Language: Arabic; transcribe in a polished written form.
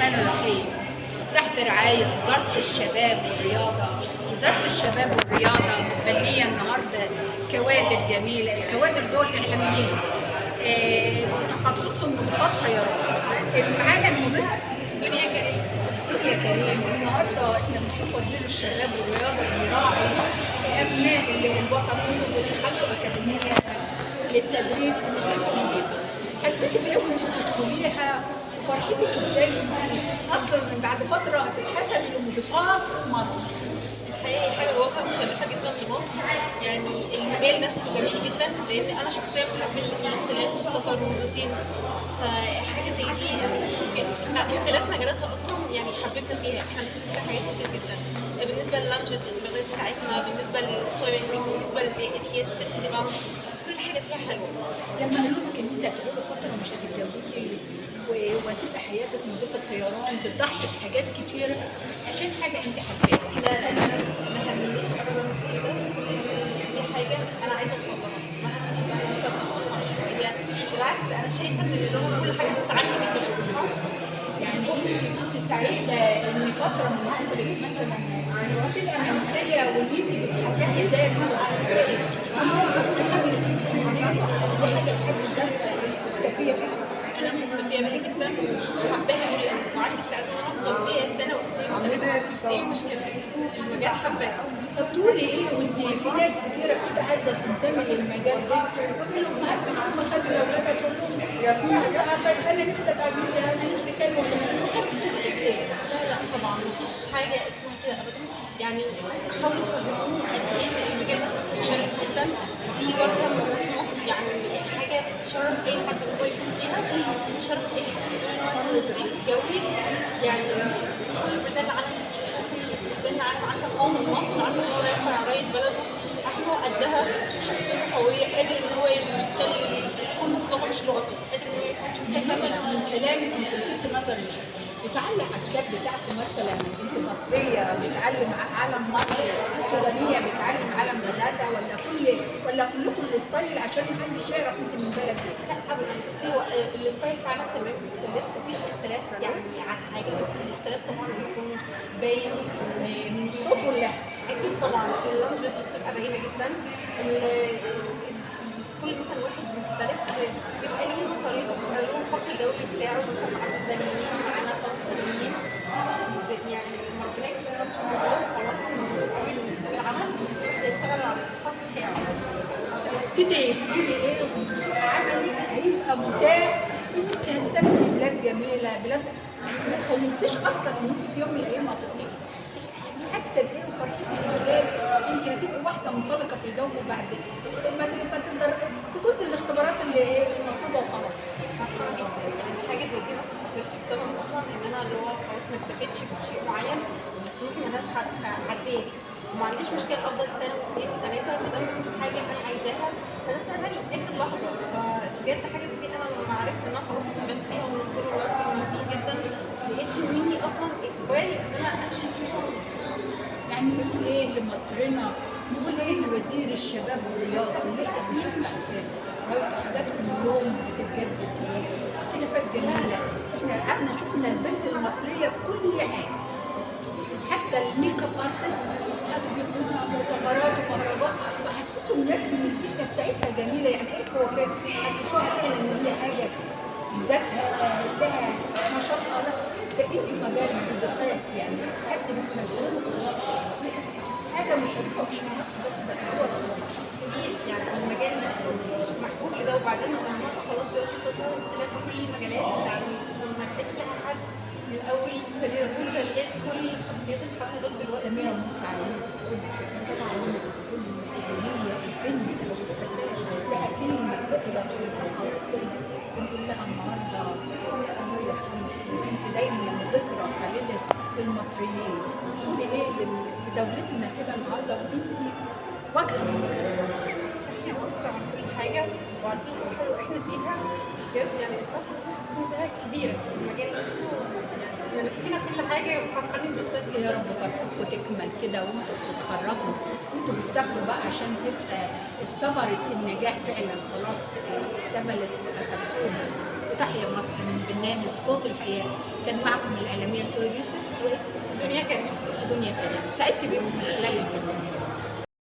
الرحمن الرحيم. تحت رعاية وزارة الشباب والرياضة. وزارة الشباب والرياضة متبنية النهارده كوادر جميلة. الكوادر دول إعلاميين تخصصهم مضيفات طيران. معانا المضيفة دنيا كريم. دنيا كريم، النهارده احنا بنشوف وزير الشباب والرياضة بيراعي أبناء الوطن كله بيدخلوا أكاديمية للتدريب المضيفة. حسيتي بإيه وأنت بتدخليها؟ فرحتك ازاي انت اصلا من بعد فتره هتتحسبي لمضيفات مصر؟ الحقيقه حاجه واقعه مشرفه جدا لمصر، يعني المجال نفسه جميل جدا، لان انا شخصيا بحب الاختلاف والسفر والروتين، فحاجه زي دي اختلاف مجالاتها اصلا يعني حببنا فيها. احنا بنكتسب حاجات كتير جدا بالنسبه لللانجوج، اللغات بتاعتنا، بالنسبه للسويمنج، بالنسبه للاتيكيت، سيفتي بامب، كل حاجه فيها حلوه. لما قالوا لك ان انت هتقعدي فتره مش هتتجوزي وهتبقى حياتك مضيفه طيران بتضحي بحاجات كتيره عشان حاجه انت حباها. لا لا لا، ما همنيش ابدا كده. دي حاجه انا عايزه اوصل لها، ما همنيش بقى اوصل شويه. بالعكس انا شايفه ان اللي هو كل حاجه بتتعلم من غيرها. يعني انت كنت سعيده ان فتره من عمرك مثلا هتبقى منسيه وان انت بتحققي ذات دي حاجه في حد ذاتها كفيه فيها. انا متفائله بيها جدا وحباها جدا، وعندي استعداد ان انا افضل فيها سنه واثنين وثلاثه. ايه المشكله؟ المجال حباه. بتقولي ايه وانت في ناس كتيره بتبقى عايزه تنتمي للمجال ده ويقولوا امهات هم خاسره اولادها تقول لهم يا سماعه انا نفسي ابقى جدي، انا نفسي كلمه. لا لا طبعا مفيش حاجه اسمها كده ابدا، يعني حاولوا تفهموهم قد ايه المجال نفسه مشرف جدا. دي واجهه من مصر، يعني حاجه تشرف اي حد ان هو يكون فيها، تشرف اي حد ان هو يضيف جوي. يعني كل بلدان العالم بتشوفه، كل بلدان العالم عارفه قوم مصر، عارفه ان هو يرفع رايه بلده، عارفه ان هو قدها، شخصيته قويه، قادر ان هو يتكلم يكون لغه مش لغته، قادر ان هو يكون شخصيه كامله. من كلامك انت لفت نظري بتعلق على الكتاب بتاعكم مثلا انت مصريه بتعلم علم مصر، سودانيه بتعلم علم بلادها، ولا كلكم الستايل عشان محدش يعرف انت من بلد ايه؟ لا ابدا، بس هو الستايل بتاعنا تمام في اللبس، مفيش اختلاف يعني عن حاجه، بس الاختلاف طبعا بيكون باين من الصوت ولا؟ اكيد طبعا اللانجوج بتبقى باينه جدا. كل مثلا واحد مختلف بيبقى ليه طريقه، بيبقى له الخط الدولي بتاعه، مثلا معانا سودانيين، معانا فلسطينيين، يعني لما بنلاقي مش موجود خلاص من سوق العمل يشتغل على الخط بتاعه. تدعي تقولي ايه وانت سوق عملي هيبقى متاح انت هتسافري بلاد جميله، بلاد ما تخيلتيش اصلا ان انت في يوم من الايام هتروحي؟ حاسه بايه وفرحتي ازاي؟ انت هتبقي واحده منطلقه في الجو وبعد ما تقدر تجوزي الاختبارات اللي مطلوبه وخلاص. فرحانه جدا، يعني حاجه زي دي ما فكرتش ابدا اصلا ان انا اللي هو خلاص ما اكتفيتش بشيء معين، ممكن ملهاش عديت، وما عنديش مشكله افضل سنه واثنين وثلاثه ما دام حاجه انا عايزاها فلسه لي اخر لحظه. فبجد حاجه زي دي انا لما عرفت ان انا خلاص اتقبلت فيها ومن كل الوقت مناسبين جدا، لقيت مني اصلا اجباري ان انا امشي فيها. يعني نقول ايه لمصرنا؟ نقول ايه لوزير الشباب والرياضه اللي احنا بنشوفها حاجات كل يوم بتتجدد اختلافات جميله. احنا قعدنا شفنا البنت المصريه في كل حاجه، حتى الميك اب ارتست قعدوا بيعملوا مؤتمرات ومهرجانات وحسسوا الناس ان البيئه بتاعتها جميله. يعني ايه كوافير؟ حسسوها فعلا ان هي حاجه بذاتها لها نشاطها فانتوا مجال مضيفات، يعني حد بتمثلوا حاجه مشرفه مش في مصر بس ده هو يعني المجال نفسه محبوب كده، وبعدين لما خلاص دلوقتي صرنا اختلاف في كل المجالات، يعني ما بقاش لها حد من اول سميرة موسى لغايه كل الشخصيات اللي حاطه دول دلوقتي. سميرة موسى علمت الكل، علمت الكل ان هي البنت او الفتاه لها كلمه تقدر تنطقها ونقول لها النهارده يا الله يرحمك انت دايما ذكرى خالده للمصريين. تقولي ايه لدولتنا كده النهارده وانت واجهه من وجهه مصر؟ احنا مصر عن كل حاجه وعن كل حاجه حلوه احنا فيها بجد، يعني الفتره اللي احنا حاسين بيها كبيره، المجال نفسه يعني نسينا كل حاجه وفرحانين بالطريق. يا رب فرحتكم تكمل كده وانتوا بتتخرجوا وانتوا بتسافروا بقى عشان تبقى ثمرة النجاح فعلا خلاص اكتملت واخدتوها وتحيا مصر من برنامج صوت الحياه. كان معكم الاعلاميه سهير يوسف الدنيا كانت ودنيا كريم. سعدت بكم من خلال البرنامج.